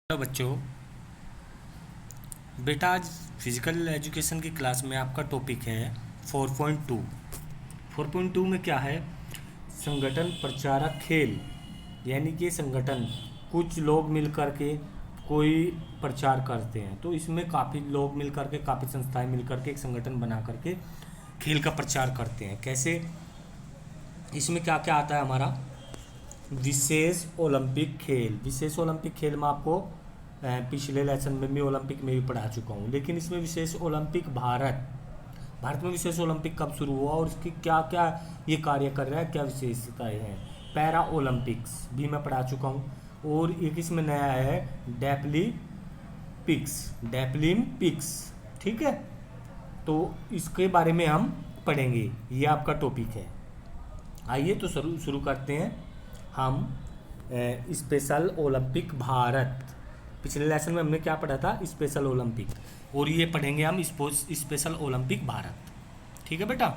Hello बच्चों। बेटा आज फिजिकल एजुकेशन की क्लास में आपका टॉपिक है 4.2। 4.2 में क्या है? संगठन प्रचारक खेल। यानी कि संगठन कुछ लोग मिल कर के कोई प्रचार करते हैं, तो इसमें काफ़ी लोग मिल कर के, काफ़ी संस्थाएं मिल कर के एक संगठन बना करके खेल का प्रचार करते हैं। कैसे? इसमें क्या क्या आता है हमारा? विशेष ओलंपिक खेल। विशेष ओलंपिक खेल में आपको पिछले लेसन में भी ओलंपिक में भी पढ़ा चुका हूँ, लेकिन इसमें विशेष ओलंपिक भारत में विशेष ओलंपिक कब शुरू हुआ और इसकी क्या क्या ये कार्य कर रहा है, क्या विशेषताएं हैं। पैरा ओलंपिक्स भी मैं पढ़ा चुका हूँ, और एक इसमें नया है डेपलिन पिक्स। ठीक है, तो इसके बारे में हम पढ़ेंगे, ये आपका टॉपिक है। आइए तो शुरू शुरू करते हैं हम। Special Olympic Bharat. पिछले लेसन में हमने क्या पढ़ा था? स्पेशल ओलंपिक, और ये पढ़ेंगे हम स्पेशल ओलंपिक भारत। ठीक है बेटा,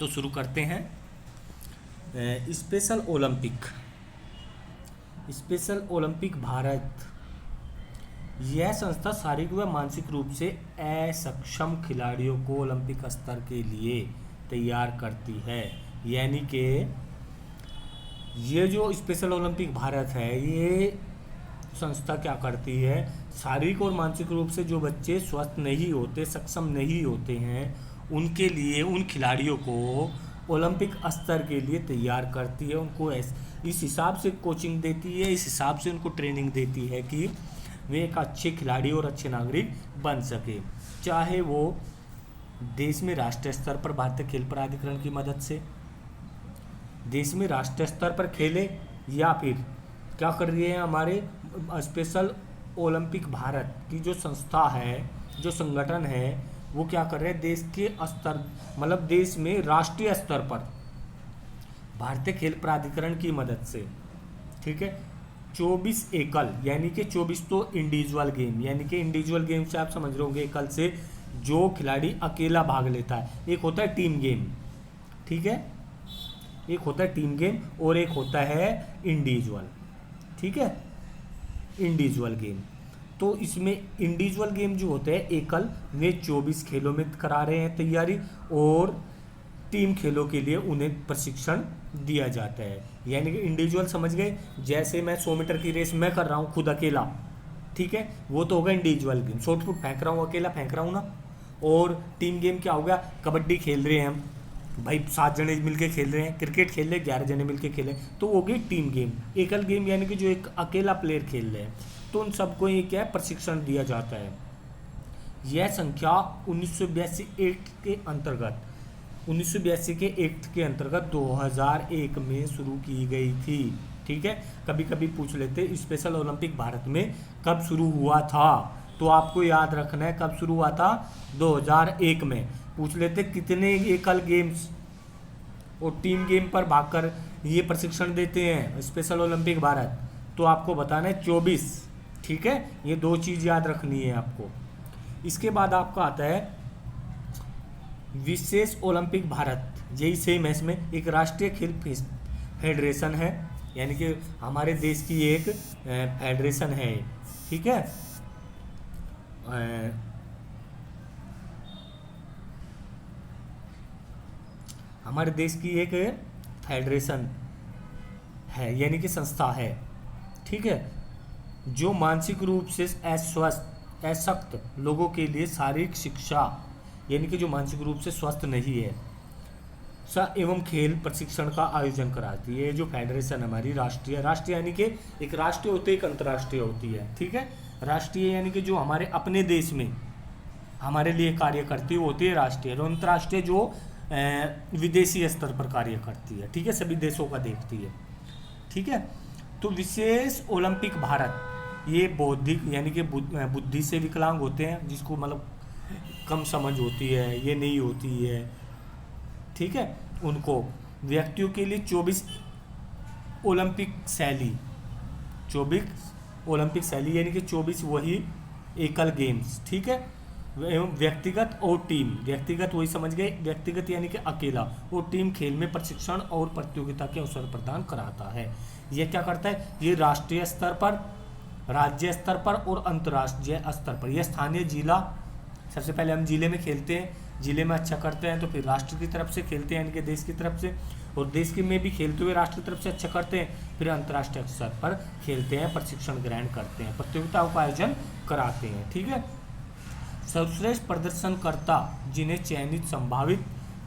तो शुरू करते हैं। Special Olympic Bharat. यह संस्था शारीरिक व मानसिक रूप से असक्षम खिलाड़ियों को ओलंपिक स्तर के लिए तैयार करती है। यानी कि ये जो स्पेशल ओलंपिक भारत है, ये संस्था क्या करती है? शारीरिक और मानसिक रूप से जो बच्चे स्वस्थ नहीं होते, सक्षम नहीं होते हैं, उनके लिए, उन खिलाड़ियों को ओलंपिक स्तर के लिए तैयार करती है। उनको इस हिसाब से कोचिंग देती है, इस हिसाब से उनको ट्रेनिंग देती है कि वे एक अच्छे खिलाड़ी और अच्छे नागरिक बन सके। चाहे वो देश में राष्ट्रीय स्तर पर भारतीय खेल प्राधिकरण की मदद से देश में राष्ट्रीय स्तर पर खेले, या फिर क्या कर रही है हमारे स्पेशल ओलंपिक भारत की जो संस्था है, जो संगठन है, वो क्या कर रहे हैं? देश के स्तर, मतलब देश में राष्ट्रीय स्तर पर भारतीय खेल प्राधिकरण की मदद से, ठीक है, 24 एकल, यानी कि 24 तो इंडिविजुअल गेम, यानी कि इंडिविजुअल गेम से आप समझ रहे होंगे एकल से जो खिलाड़ी अकेला भाग लेता है। एक होता है टीम गेम, ठीक है, एक होता है टीम गेम और एक होता है इंडिविजुअल। ठीक है, इंडिविजुअल गेम। तो इसमें इंडिविजुअल गेम जो होते हैं एकल, वे 24 खेलों में करा रहे हैं तैयारी, और टीम खेलों के लिए उन्हें प्रशिक्षण दिया जाता है। यानी कि इंडिविजुअल समझ गए, जैसे मैं 100 मीटर की रेस मैं कर रहा हूँ खुद अकेला, ठीक है, वो तो होगा इंडिविजुअल गेम। शॉर्ट पुट फेंक रहा हूँ, अकेला फेंक रहा हूँ ना। और टीम गेम क्या होगा? कबड्डी खेल रहे हैं हम भाई, 7 जने मिलके खेल रहे हैं, क्रिकेट खेल रहे हैं 11 जने मिलके खेले, तो वो गई टीम गेम। एकल गेम यानी कि जो एक अकेला प्लेयर खेल रहे हैं, तो उन सबको ये क्या है? प्रशिक्षण दिया जाता है। यह संख्या 1982 एक्ट के अंतर्गत 1982 के एक्ट के अंतर्गत 2001 में शुरू की गई थी। ठीक है, कभी कभी पूछ लेते स्पेशल ओलंपिक भारत में कब शुरू हुआ था, तो आपको याद रखना है कब शुरू हुआ था। 2001 में। पूछ लेते कितने एकल गेम्स और टीम गेम पर भागकर ये प्रशिक्षण देते हैं स्पेशल ओलंपिक भारत, तो आपको बताना है 24। ठीक है, ये दो चीज़ याद रखनी है आपको। इसके बाद आपका आता है विशेष ओलंपिक भारत। यही सेम है, इसमें एक राष्ट्रीय खेल फेडरेशन है, यानी कि हमारे देश की एक फेडरेशन है। ठीक है, हमारे देश की एक फेडरेशन है, यानी कि संस्था है। ठीक है, जो मानसिक रूप से असक्त लोगों के लिए शारीरिक शिक्षा, यानी कि जो मानसिक रूप से स्वस्थ नहीं है, एवं खेल प्रशिक्षण का आयोजन कराती है। जो फेडरेशन हमारी राष्ट्रीय यानी कि एक राष्ट्रीय होती है, एक अंतर्राष्ट्रीय होती है। ठीक है, राष्ट्रीय यानी कि जो हमारे अपने देश में हमारे लिए कार्य करती है वो होती है राष्ट्रीय, और अंतर्राष्ट्रीय जो विदेशी स्तर पर कार्य करती है। ठीक है, सभी देशों का देखती है। ठीक है, तो विशेष ओलंपिक भारत, ये बौद्धिक यानी कि बुद्धि से विकलांग होते हैं, जिसको मतलब कम समझ होती है, ये नहीं होती है, ठीक है, उनको व्यक्तियों के लिए 24 ओलंपिक शैली यानी कि 24 वही एकल गेम्स। ठीक है, एवं व्यक्तिगत और टीम, व्यक्तिगत वही समझ गए, व्यक्तिगत यानी कि अकेला, और टीम खेल में प्रशिक्षण और प्रतियोगिता के अवसर प्रदान कराता है। यह क्या करता है? ये राष्ट्रीय स्तर पर राज्य स्तर पर और अंतर्राष्ट्रीय स्तर पर। यह स्थानीय जिला, सबसे पहले हम जिले में खेलते हैं, जिले में अच्छा करते हैं तो फिर राष्ट्र की तरफ से खेलते हैं, यानी कि देश की तरफ से, और देश की में भी खेलते हुए राष्ट्र की तरफ से अच्छा करते हैं, फिर अंतर्राष्ट्रीय स्तर पर खेलते हैं, प्रशिक्षण ग्रहण करते हैं, प्रतियोगिताओं का आयोजन कराते हैं। ठीक है। सर्वश्रेष्ठ प्रदर्शनकर्ता जिन्हें चयनित संभावित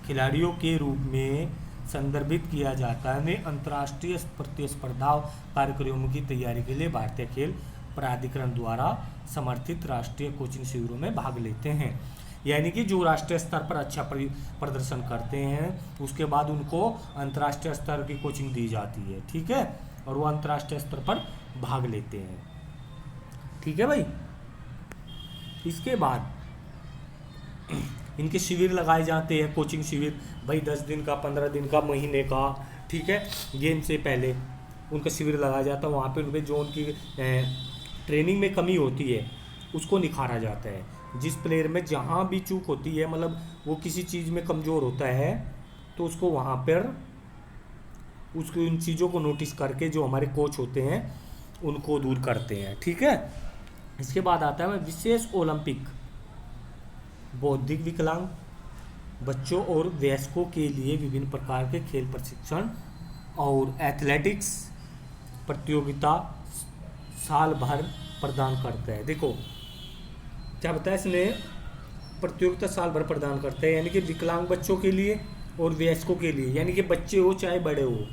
खिलाड़ियों के रूप में संदर्भित किया जाता है, वे अंतर्राष्ट्रीय प्रतिस्पर्धाओं कार्यक्रमों की तैयारी के लिए भारतीय खेल प्राधिकरण द्वारा समर्थित राष्ट्रीय कोचिंग शिविरों में भाग लेते हैं। यानी कि जो राष्ट्रीय स्तर पर अच्छा प्रदर्शन करते हैं उसके बाद उनको अंतर्राष्ट्रीय स्तर की कोचिंग दी जाती है। ठीक है, और वो अंतर्राष्ट्रीय स्तर पर भाग लेते हैं। ठीक है भाई। इसके बाद इनके शिविर लगाए जाते हैं, कोचिंग शिविर भाई 10 दिन का, 15 दिन का, महीने का। ठीक है, गेम से पहले उनका शिविर लगाया जाता है। वहाँ पे उनके जो उनकी ट्रेनिंग में कमी होती है उसको निखारा जाता है। जिस प्लेयर में जहाँ भी चूक होती है, मतलब वो किसी चीज़ में कमज़ोर होता है, तो उसको वहाँ पर उसको उन चीज़ों को नोटिस करके जो हमारे कोच होते हैं उनको दूर करते हैं। ठीक है। इसके बाद आता है विशेष ओलंपिक बौद्धिक विकलांग बच्चों और वयस्कों के लिए विभिन्न प्रकार के खेल प्रशिक्षण और एथलेटिक्स प्रतियोगिता साल भर प्रदान करता है। देखो क्या बताया इसने, प्रतियोगिता साल भर प्रदान करता है, यानी कि विकलांग बच्चों के लिए और वयस्कों के लिए, यानी कि बच्चे हो चाहे बड़े हो,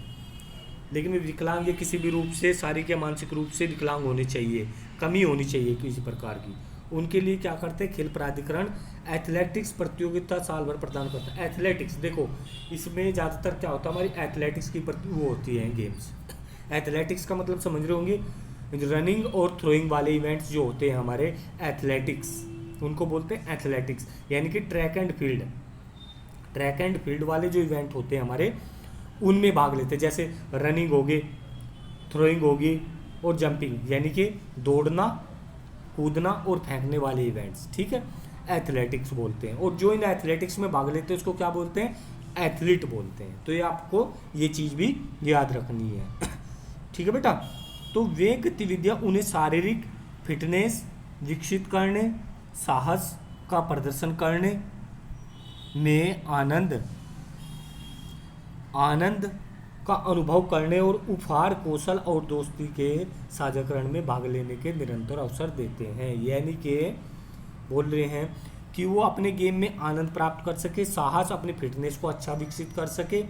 लेकिन वे विकलांग या किसी भी रूप से, शारीरिक या मानसिक रूप से विकलांग होने चाहिए, कमी होनी चाहिए किसी प्रकार की, उनके लिए क्या करते हैं खेल प्राधिकरण एथलेटिक्स प्रतियोगिता साल भर प्रदान करता है। एथलेटिक्स देखो इसमें ज़्यादातर क्या होता है, हमारी एथलेटिक्स की वो होती है गेम्स। एथलेटिक्स का मतलब समझ रहे होंगे, रनिंग और थ्रोइंग वाले इवेंट्स जो होते हैं हमारे एथलेटिक्स, उनको बोलते हैं एथलेटिक्स, यानी कि ट्रैक एंड फील्ड वाले जो इवेंट होते हैं हमारे, उनमें भाग लेते हैं। जैसे रनिंग होगी, थ्रोइंग होगी और जंपिंग, यानी कि दौड़ना, कूदना और फेंकने वाले इवेंट्स। ठीक है, एथलेटिक्स बोलते हैं। और जो इन एथलेटिक्स में भाग लेते हैं उसको क्या बोलते हैं, एथलीट बोलते हैं। तो ये आपको ये चीज़ भी याद रखनी है। ठीक है बेटा। तो वे गतिविधियाँ उन्हें शारीरिक फिटनेस विकसित करने, साहस का प्रदर्शन करने में आनंद का अनुभव करने और उपहार, कौशल और दोस्ती के साझाकरण में भाग लेने के निरंतर अवसर देते हैं। यानी कि बोल रहे हैं कि वो अपने गेम में आनंद प्राप्त कर सके, साहस, अपनी फिटनेस को अच्छा विकसित कर सके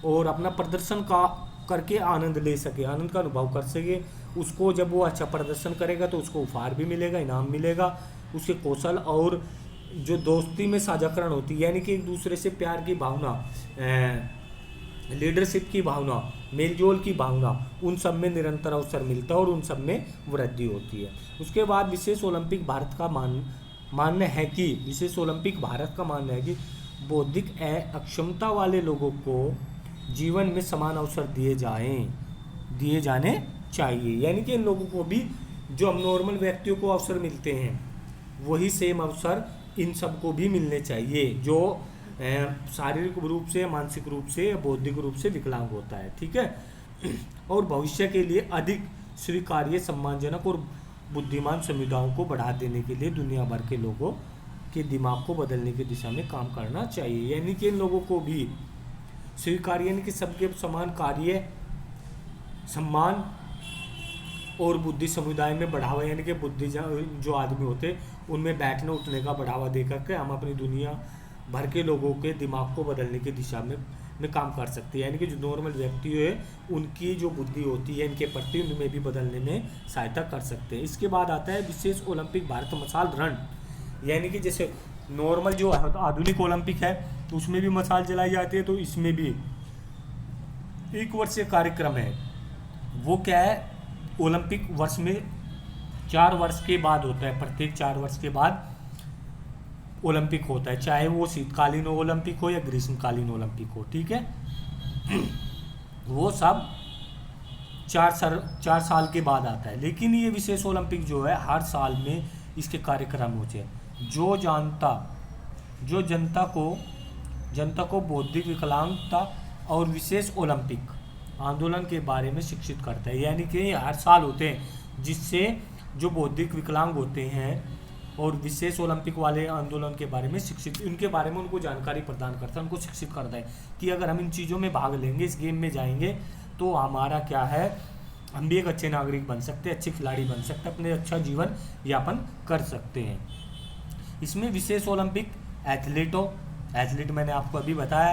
और अपना प्रदर्शन का करके आनंद ले सके, आनंद का अनुभव कर सके। उसको जब वो अच्छा प्रदर्शन करेगा तो उसको उपहार भी मिलेगा, इनाम मिलेगा। उसके कौशल और जो दोस्ती में साझाकरण होती है, यानी कि एक दूसरे से प्यार की भावना, लीडरशिप की भावना, मेलजोल की भावना, उन सब में निरंतर अवसर मिलता है और उन सब में वृद्धि होती है। उसके बाद विशेष ओलंपिक भारत का मानना है कि बौद्धिक अक्षमता वाले लोगों को जीवन में समान अवसर दिए जाने चाहिए। यानी कि इन लोगों को भी, जो हम नॉर्मल व्यक्तियों को अवसर मिलते हैं, वही सेम अवसर इन सबको भी मिलने चाहिए जो शारीरिक रूप से, मानसिक रूप से, बौद्धिक रूप से विकलांग होता है। ठीक है। और भविष्य के लिए अधिक स्वीकार्य, सम्मानजनक और बुद्धिमान समुदायों को बढ़ा देने के लिए दुनिया भर के लोगों के दिमाग को बदलने की दिशा में काम करना चाहिए। यानी कि इन लोगों को भी स्वीकार्य, यानी कि सबके समान कार्य, सम्मान और बुद्धि समुदाय में बढ़ावा, यानी कि बुद्धि जो आदमी होते उनमें बैठने उठने का बढ़ावा दे करके हम अपनी दुनिया भर के लोगों के दिमाग को बदलने की दिशा में काम कर सकते हैं। यानी कि जो नॉर्मल व्यक्ति है उनकी जो बुद्धि होती है इनके प्रति, उनमें भी बदलने में सहायता कर सकते हैं। इसके बाद आता है विशेष ओलंपिक भारत मसाल रण, यानी कि जैसे नॉर्मल जो आधुनिक ओलंपिक है उसमें भी मसाल जलाई जाती है, तो इसमें भी 1 वर्षीय कार्यक्रम है। वो क्या है, ओलंपिक वर्ष में 4 वर्ष के बाद होता है, प्रत्येक 4 वर्ष के बाद ओलंपिक होता है, चाहे वो शीतकालीन ओलंपिक हो या ग्रीष्मकालीन ओलंपिक हो। ठीक है, वो सब 4 साल के बाद आता है। लेकिन ये विशेष ओलंपिक जो है हर साल में इसके कार्यक्रम होते हैं। जो जनता को बौद्धिक विकलांगता और विशेष ओलंपिक आंदोलन के बारे में शिक्षित करता है। यानी कि हर साल होते हैं जिससे जो बौद्धिक विकलांग होते हैं और विशेष ओलंपिक वाले आंदोलन के बारे में शिक्षित, इनके बारे में उनको जानकारी प्रदान करता है, उनको शिक्षित करता है कि अगर हम इन चीज़ों में भाग लेंगे, इस गेम में जाएंगे, तो हमारा क्या है, हम भी एक अच्छे नागरिक बन सकते हैं, अच्छे खिलाड़ी बन सकते हैं, अपने अच्छा जीवन यापन कर सकते हैं। इसमें विशेष ओलंपिक एथलीट मैंने आपको अभी बताया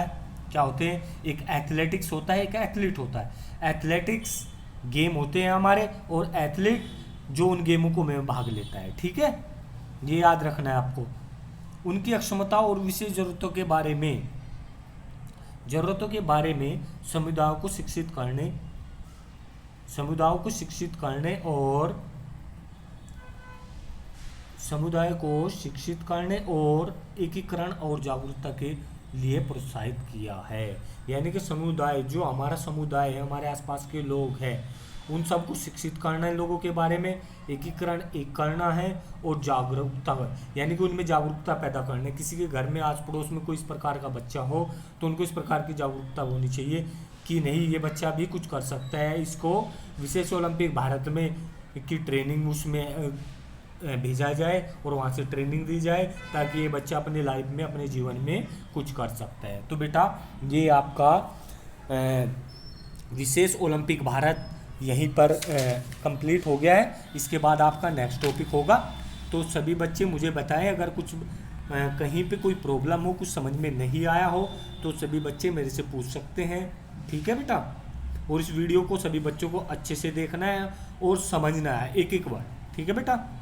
क्या होते हैं, एक एथलेटिक्स होता है, एक एथलीट होता है। एथलेटिक्स गेम होते हैं हमारे, और एथलीट जो उन गेमों को में भाग लेता है, ठीक है, ये याद रखना है आपको। उनकी अक्षमता और विशेष जरूरतों के बारे में समुदायों को शिक्षित करने और एकीकरण और जागरूकता के लिए प्रोत्साहित किया है। यानी कि समुदाय, जो हमारा समुदाय है, हमारे आसपास के लोग हैं, उन सबको शिक्षित करना है, लोगों के बारे में एकीकरण करना है, और जागरूकता, यानी कि उनमें जागरूकता पैदा करना है। किसी के घर में आस पड़ोस में कोई इस प्रकार का बच्चा हो तो उनको इस प्रकार की जागरूकता होनी चाहिए कि नहीं, ये बच्चा भी कुछ कर सकता है, इसको विशेष ओलंपिक भारत में की ट्रेनिंग उसमें भेजा जाए और वहाँ से ट्रेनिंग दी जाए, ताकि ये बच्चा अपने लाइफ में, अपने जीवन में कुछ कर सकता है। तो बेटा ये आपका विशेष ओलंपिक भारत यहीं पर कंप्लीट हो गया है। इसके बाद आपका नेक्स्ट टॉपिक होगा। तो सभी बच्चे मुझे बताएं, अगर कुछ कहीं पे कोई प्रॉब्लम हो, कुछ समझ में नहीं आया हो, तो सभी बच्चे मेरे से पूछ सकते हैं, ठीक है बेटा। और इस वीडियो को सभी बच्चों को अच्छे से देखना है और समझना है एक एक बार, ठीक है बेटा।